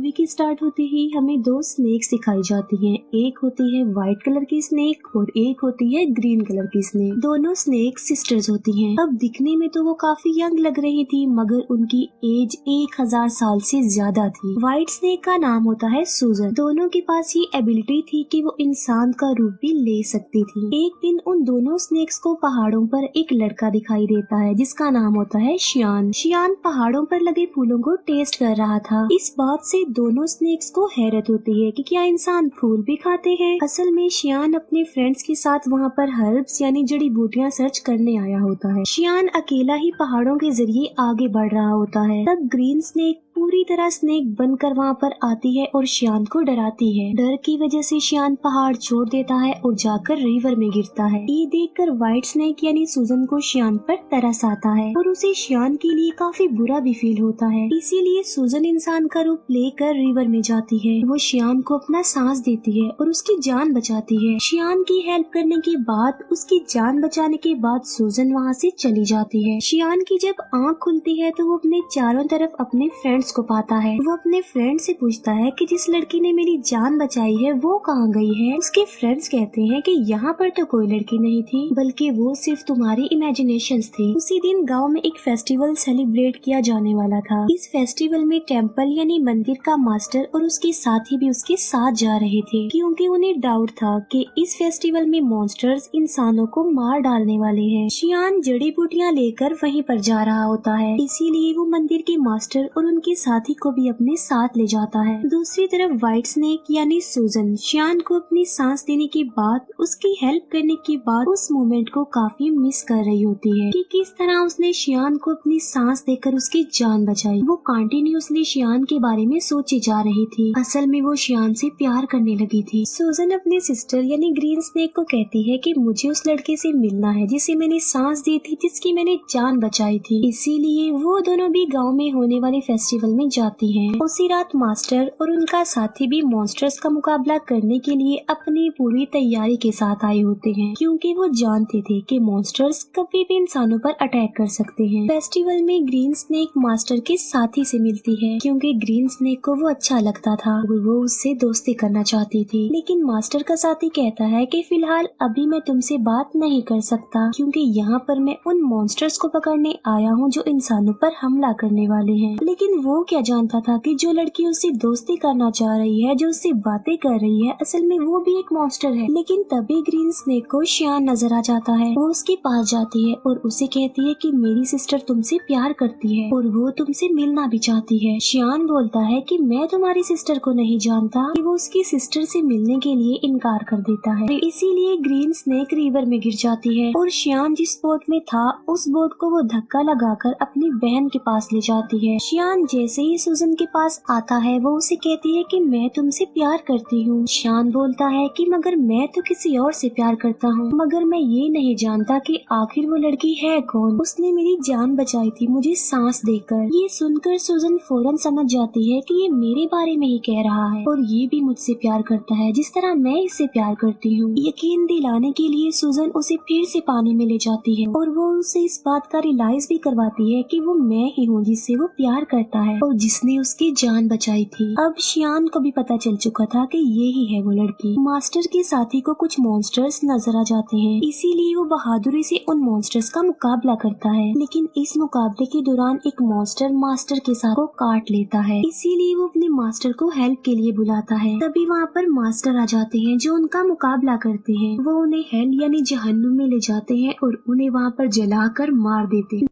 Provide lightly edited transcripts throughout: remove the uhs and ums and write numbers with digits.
Movie की start होते ही हमें दो स्नेक्स दिखाई जाती हैं। एक होती है व्हाइट कलर की स्नेक और एक होती है ग्रीन कलर की स्नेक। दोनों स्नेक सिस्टर्स होती हैं। अब दिखने में तो वो काफी यंग लग रही थी, मगर उनकी एज 1000 साल से ज्यादा थी। व्हाइट स्नेक का नाम होता है सूजन। दोनों के पास ये एबिलिटी थी कि वो इंसान का रूप भी ले सकती थी। एक दिन उन दोनों स्नेक्स को पहाड़ों पर एक लड़का दिखाई देता है जिसका नाम होता है शियान। शियान पहाड़ों पर लगे फूलों को टेस्ट कर रहा था। इस बात से दोनों स्नेक्स को हैरत होती है कि क्या इंसान फूल भी खाते हैं। असल में शियान अपने फ्रेंड्स के साथ वहाँ पर हर्ब्स यानी जड़ी बूटियाँ सर्च करने आया होता है। शियान अकेला ही पहाड़ों के जरिए आगे बढ़ रहा होता है। तब ग्रीन स्नेक पूरी तरह स्नेक बनकर वहाँ पर आती है और शियान को डराती है। डर की वजह से शियान पहाड़ छोड़ देता है और जाकर रिवर में गिरता है। ये देखकर व्हाइट स्नेक यानी सूजन को शियान पर तरस आता है और उसे शियान के लिए काफी बुरा भी फील होता है। इसीलिए सूजन इंसान का रूप लेकर रिवर में जाती है। वो शियान को अपना सांस देती है और उसकी जान बचाती है। शियान की हेल्प करने के बाद, उसकी जान बचाने के बाद सूजन वहाँ से चली जाती है। शियान की जब आँख खुलती है तो वो अपने चारों तरफ अपने फ्रेंड्स को पाता है। वो अपने फ्रेंड से पूछता है कि जिस लड़की ने मेरी जान बचाई है वो कहाँ गई है। उसके फ्रेंड्स कहते हैं कि यहाँ पर तो कोई लड़की नहीं थी, बल्कि वो सिर्फ तुम्हारी इमेजिनेशंस थी। उसी दिन गांव में एक फेस्टिवल सेलिब्रेट किया जाने वाला था। इस फेस्टिवल में टेम्पल यानी मंदिर का मास्टर और उसके साथी भी उसके साथ जा रहे थे, क्योंकि उन्हें डाउट था कि इस फेस्टिवल में मॉन्स्टर्स इंसानों को मार डालने वाले हैं। शियान जड़ी बूटियाँ लेकर वहीं पर जा रहा होता है, इसीलिए वो मंदिर के मास्टर और उनके साथी को भी अपने साथ ले जाता है। दूसरी तरफ व्हाइट स्नेक यानी सूजन शियान को अपनी सांस देने के बाद, उसकी हेल्प करने के बाद उस मोमेंट को काफी मिस कर रही होती है कि किस तरह उसने शियान को अपनी सांस देकर उसकी जान बचाई। वो कंटिन्यूअसली शियान के बारे में सोची जा रही थी। असल में वो शियान से प्यार करने लगी थी। सूजन अपने सिस्टर यानी ग्रीन स्नेक को कहती है कि मुझे उस लड़के से मिलना है जिसे मैंने सांस दी थी, जिसकी मैंने जान बचाई थी। इसीलिए वो दोनों भी गाँव में होने वाले फेस्टिवल में जाती हैं। उसी रात मास्टर और उनका साथी भी मॉन्स्टर्स का मुकाबला करने के लिए अपनी पूरी तैयारी के साथ आए होते हैं, क्योंकि वो जानते थे कि मॉन्स्टर्स कभी भी इंसानों पर अटैक कर सकते हैं। फेस्टिवल में ग्रीन स्नेक मास्टर के साथी से मिलती है, क्योंकि ग्रीन स्नेक को वो अच्छा लगता था और वो उससे दोस्ती करना चाहती थी। लेकिन मास्टर का साथी कहता है कि फिलहाल अभी मैं तुमसे बात नहीं कर सकता, क्योंकि यहाँ पर मैं उन मॉन्स्टर्स को पकड़ने आया हूँ जो इंसानों पर हमला करने वाले हैं। लेकिन वो क्या जानता था कि जो लड़की उससे दोस्ती करना चाह रही है, जो उससे बातें कर रही है, असल में वो भी एक मॉन्स्टर है। लेकिन तभी ग्रीन स्नेक को शियान नजर आ जाता है। वो उसके पास जाती है और उसे कहती है कि मेरी सिस्टर तुमसे प्यार करती है और वो तुमसे मिलना भी चाहती है। शियान बोलता है कि मैं तुम्हारी सिस्टर को नहीं जानता, कि वो उसकी सिस्टर से मिलने के लिए इनकार कर देता है। इसीलिए ग्रीन स्नेक रिवर में गिर जाती है और शियान जिस बोट में था उस बोट को वो धक्का लगाकर अपनी बहन के पास ले जाती है। शियान जैसे ही सूजन के पास आता है वो उसे कहती है कि मैं तुमसे प्यार करती हूँ। शियान बोलता है कि मगर मैं तो किसी और से प्यार करता हूँ, मगर मैं ये नहीं जानता कि आखिर वो लड़की है कौन। उसने मेरी जान बचाई थी मुझे सांस देकर। ये सुनकर सूजन फौरन समझ जाती है कि ये मेरे बारे में ही कह रहा है और ये भी मुझसे प्यार करता है जिस तरह मैं इससे प्यार करती हूँ। यकीन दिलाने के लिए सूजन उसे फिर से पानी में ले जाती है और वो उसे इस बात का रियलाइज भी करवाती है कि वो मैं ही हूँ जिससे वो प्यार करता है और जिसने उसकी जान बचाई थी। अब शियान को भी पता चल चुका था कि ये ही है वो लड़की। मास्टर के साथी को कुछ मॉन्स्टर्स नजर आ जाते हैं, इसीलिए वो बहादुरी से उन मॉन्स्टर्स का मुकाबला करता है। लेकिन इस मुकाबले के दौरान एक मॉन्स्टर मास्टर के साथ को काट लेता है, इसीलिए वो अपने मास्टर को हेल्प के लिए बुलाता है। तभी वहाँ पर मास्टर आ जाते हैं जो उनका मुकाबला करते हैं। वो उन्हें हेल यानी जहन्नुम में ले जाते हैं और उन्हें वहाँ पर जलाकर मार देते हैं।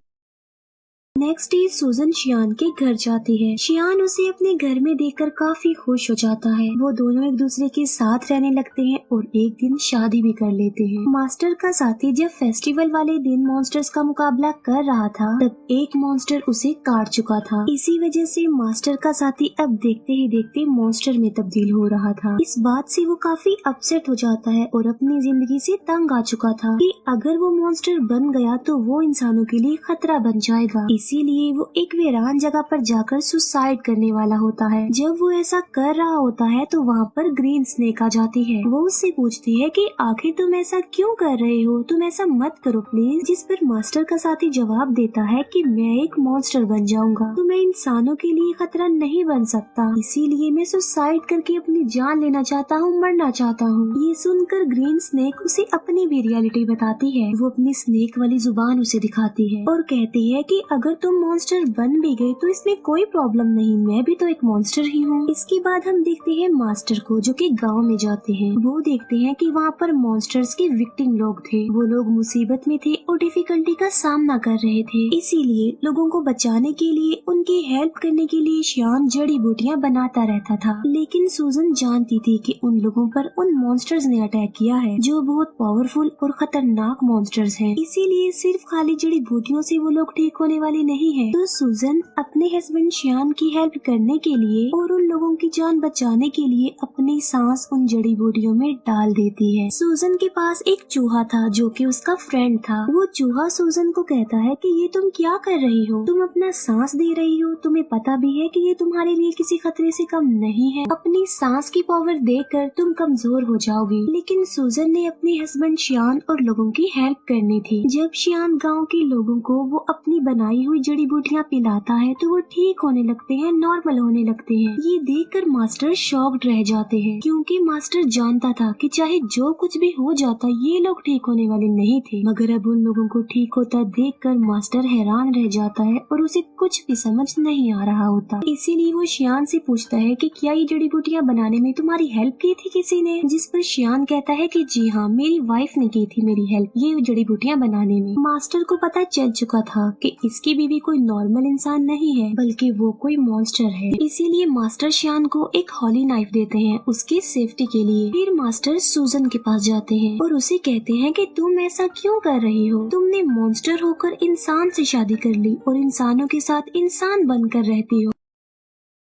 नेक्स्ट डे सूजन शियान के घर जाती है। शियान उसे अपने घर में देखकर काफी खुश हो जाता है। वो दोनों एक दूसरे के साथ रहने लगते हैं और एक दिन शादी भी कर लेते हैं। मास्टर का साथी जब फेस्टिवल वाले दिन मॉन्स्टर्स का मुकाबला कर रहा था तब एक मॉन्स्टर उसे काट चुका था। इसी वजह से मास्टर का साथी अब देखते ही देखते मॉन्स्टर में तब्दील हो रहा था। इस बात से वो काफी अपसेट हो जाता है और अपनी जिंदगी से तंग आ चुका था कि अगर वो मॉन्स्टर बन गया तो वो इंसानों के लिए खतरा बन जाएगा। इसीलिए वो एक वीरान जगह पर जाकर सुसाइड करने वाला होता है। जब वो ऐसा कर रहा होता है तो वहाँ पर ग्रीन स्नेक आ जाती है। वो उससे पूछती है कि आखिर तुम ऐसा क्यों कर रहे हो, तुम ऐसा मत करो प्लीज। जिस पर मास्टर का साथी जवाब देता है कि मैं एक मॉन्स्टर बन जाऊंगा तो मैं इंसानों के लिए खतरा नहीं बन सकता, इसीलिए मैं सुसाइड करके अपनी जान लेना चाहता हूँ, मरना चाहता हूँ। ये सुनकर ग्रीन स्नेक उसे अपनी भी रियलिटी बताती है। वो अपनी स्नेक वाली जुबान उसे दिखाती है और कहती है कि अगर तुम मॉन्स्टर बन भी गए तो इसमें कोई प्रॉब्लम नहीं, मैं भी तो एक मॉन्स्टर ही हूँ। इसके बाद हम देखते हैं मास्टर को जो कि गांव में जाते हैं। वो देखते हैं कि वहाँ पर मॉन्स्टर्स के विक्टिम लोग थे। वो लोग मुसीबत में थे और डिफिकल्टी का सामना कर रहे थे, इसीलिए लोगों को बचाने के लिए, उनकी हेल्प करने के लिए शियान जड़ी बूटियाँ बनाता रहता था। लेकिन सूजन जानती थी कि उन लोगों पर उन मॉन्स्टर्स ने अटैक किया है जो बहुत पावरफुल और खतरनाक मॉन्स्टर्स हैं। इसीलिए सिर्फ खाली जड़ी बूटियों से वो लोग ठीक होने वाले नहीं है। तो सूजन अपने हस्बैंड शियान की हेल्प करने के लिए और उन लोगों की जान बचाने के लिए अपनी सांस उन जड़ी बूटियों में डाल देती है। सूजन के पास एक चूहा था जो कि उसका फ्रेंड था। वो चूहा सूजन को कहता है कि ये तुम क्या कर रही हो, तुम अपना सांस दे रही हो, तुम्हें पता भी है कि ये तुम्हारे लिए किसी खतरे से कम नहीं है, अपनी सांस की पावर देकर तुम कमजोर हो जाओगी। लेकिन सूजन ने अपने हस्बैंड शियान और लोगों की हेल्प करनी थी। जब शियान गांव के लोगों को वो अपनी बनाई हुई जड़ी बूटियाँ पिलाता है तो वो ठीक होने लगते हैं, नॉर्मल होने लगते हैं। ये देखकर मास्टर शॉक्ड रह जाते हैं क्योंकि मास्टर जानता था कि चाहे जो कुछ भी हो जाता ये लोग ठीक होने वाले नहीं थे। मगर अब उन लोगों को ठीक होता देखकर मास्टर हैरान रह जाता है और उसे कुछ भी समझ नहीं आ रहा होता। इसीलिए वो शियान से पूछता है कि क्या ये जड़ी बूटियाँ बनाने में तुम्हारी हेल्प की थी किसी ने? जिस पर शियान कहता है कि जी हाँ, मेरी वाइफ ने की थी मेरी हेल्प ये जड़ी बूटियाँ बनाने में। मास्टर को पता चल चुका था कि इसकी बीवी कोई नॉर्मल इंसान नहीं है बल्कि वो कोई मॉन्स्टर है। इसीलिए मास्टर शियान को एक हॉली नाइफ देते हैं उसकी सेफ्टी के लिए। फिर मास्टर सूजन के पास जाते हैं और उसे कहते हैं कि तुम ऐसा क्यों कर रही हो, तुमने मॉन्स्टर होकर इंसान से शादी कर ली और इंसानों के साथ इंसान बनकर रहती हो,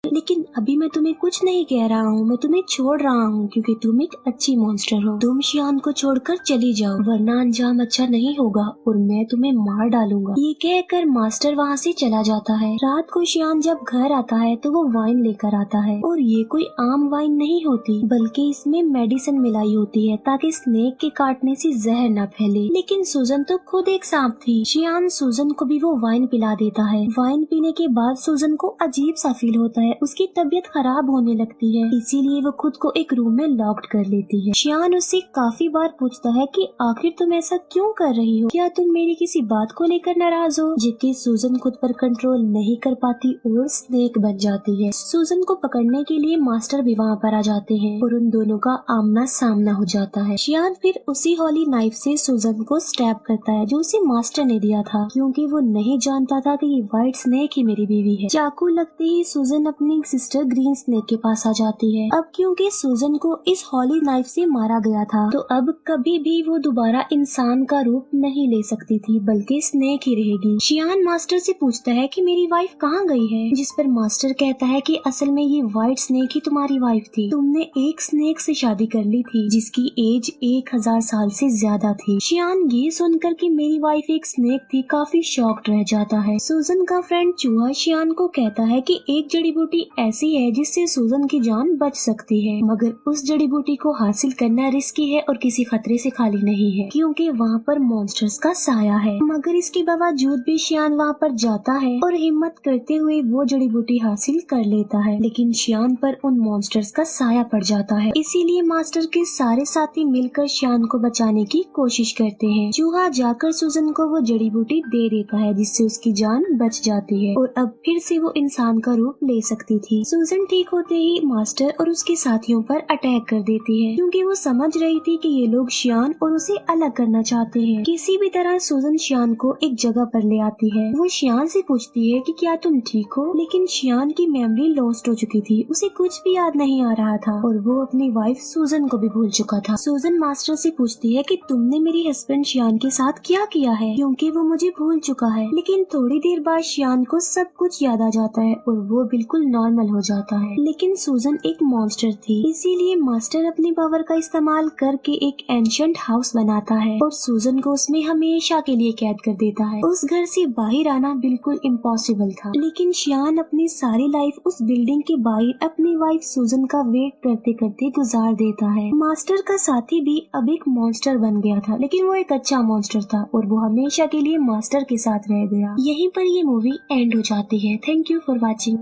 लेकिन अभी मैं तुम्हें कुछ नहीं कह रहा हूँ, मैं तुम्हें छोड़ रहा हूँ क्योंकि तुम एक अच्छी मॉन्स्टर हो। तुम शियान को छोड़कर चली जाओ वरना अंजाम अच्छा नहीं होगा और मैं तुम्हें मार डालूंगा। ये कहकर मास्टर वहाँ से चला जाता है। रात को शियान जब घर आता है तो वो वाइन लेकर आता है और ये कोई आम वाइन नहीं होती बल्कि इसमें मेडिसिन मिलाई होती है ताकि स्नेक के काटने से जहर न फैले। लेकिन सूजन तो खुद एक सांप थी। शियान सूजन को भी वो वाइन पिला देता है। वाइन पीने के बाद सूजन को अजीब सा फील होता है, उसकी तबीयत खराब होने लगती है, इसीलिए वो खुद को एक रूम में लॉक्ड कर लेती है। शियान उससे काफी बार पूछता है कि आखिर तुम ऐसा क्यों कर रही हो, क्या तुम मेरी किसी बात को लेकर नाराज हो? जबकि सूजन खुद पर कंट्रोल नहीं कर पाती और स्नेक बन जाती है। सूजन को पकड़ने के लिए मास्टर भी वहाँ पर आ जाते हैं और उन दोनों का आमना सामना हो जाता है। शियान फिर उसी हॉली नाइफ से सूजन को स्टैब करता है जो उसे मास्टर ने दिया था क्योंकि वो नहीं जानता था कि ये व्हाइट स्नेक ही मेरी बीवी है। चाकू लगते ही सूजन अपनी सिस्टर ग्रीन स्नेक के पास आ जाती है। अब क्योंकि सूजन को इस हॉली नाइफ से मारा गया था तो अब कभी भी वो दोबारा इंसान का रूप नहीं ले सकती थी बल्कि स्नेक ही रहेगी। शियान मास्टर से पूछता है कि मेरी वाइफ कहाँ गई है, जिस पर मास्टर कहता है कि असल में ये व्हाइट स्नेक ही तुम्हारी वाइफ थी, तुमने एक स्नेक से शादी कर ली थी जिसकी एज 1000 साल से ज्यादा थी। शियान ये सुनकर कि मेरी वाइफ एक स्नेक थी काफी शॉक्ड रह जाता है। सूजन का फ्रेंड चूहा शियान को कहता है कि एक जड़ी बूटी ऐसी है जिससे सूजन की जान बच सकती है मगर उस जड़ी बूटी को हासिल करना रिस्की है और किसी खतरे से खाली नहीं है क्योंकि वहाँ पर मॉन्स्टर्स का साया है। मगर इसके बावजूद भी शियान वहाँ पर जाता है और हिम्मत करते हुए वो जड़ी बूटी हासिल कर लेता है, लेकिन शियान पर उन मॉन्स्टर्स का साया पड़ जाता है। इसीलिए मास्टर के सारे साथी मिलकर शियान को बचाने की कोशिश करते हैं। चूहा जाकर सूजन को वो जड़ी बूटी दे देता है जिससे उसकी जान बच जाती है और अब फिर से वो इंसान का रूप ले सकती थी। सूजन ठीक होते ही मास्टर और उसके साथियों पर अटैक कर देती है क्योंकि वो समझ रही थी कि ये लोग शियान और उसे अलग करना चाहते हैं। किसी भी तरह सूजन शियान को एक जगह पर ले आती है। वो शियान से पूछती है कि क्या तुम ठीक हो, लेकिन शियान की मेमोरी लॉस्ट हो चुकी थी, उसे कुछ भी याद नहीं आ रहा था और वो अपनी वाइफ सूजन को भी भूल चुका था। सूजन मास्टर से पूछती है कि तुमने मेरी हस्बैंड शियान के साथ क्या किया है क्योंकि वो मुझे भूल चुका है। लेकिन थोड़ी देर बाद शियान को सब कुछ याद आ जाता है और वो बिल्कुल नॉर्मल हो जाता है। लेकिन सूजन एक मॉन्स्टर थी, इसीलिए मास्टर अपनी पावर का इस्तेमाल करके एक एंशिएंट हाउस बनाता है और सूजन को उसमें हमेशा के लिए कैद कर देता है। उस घर से बाहर आना बिल्कुल इम्पॉसिबल था, लेकिन शियान अपनी सारी लाइफ उस बिल्डिंग के बाहर अपनी वाइफ सूजन का वेट करते करते गुजार देता है। मास्टर का साथी भी अब एक मॉन्स्टर बन गया था, लेकिन वो एक अच्छा मॉन्स्टर था और वो हमेशा के लिए मास्टर के साथ रह गया। यहीं पर ये मूवी एंड हो जाती है। Thank you for watching.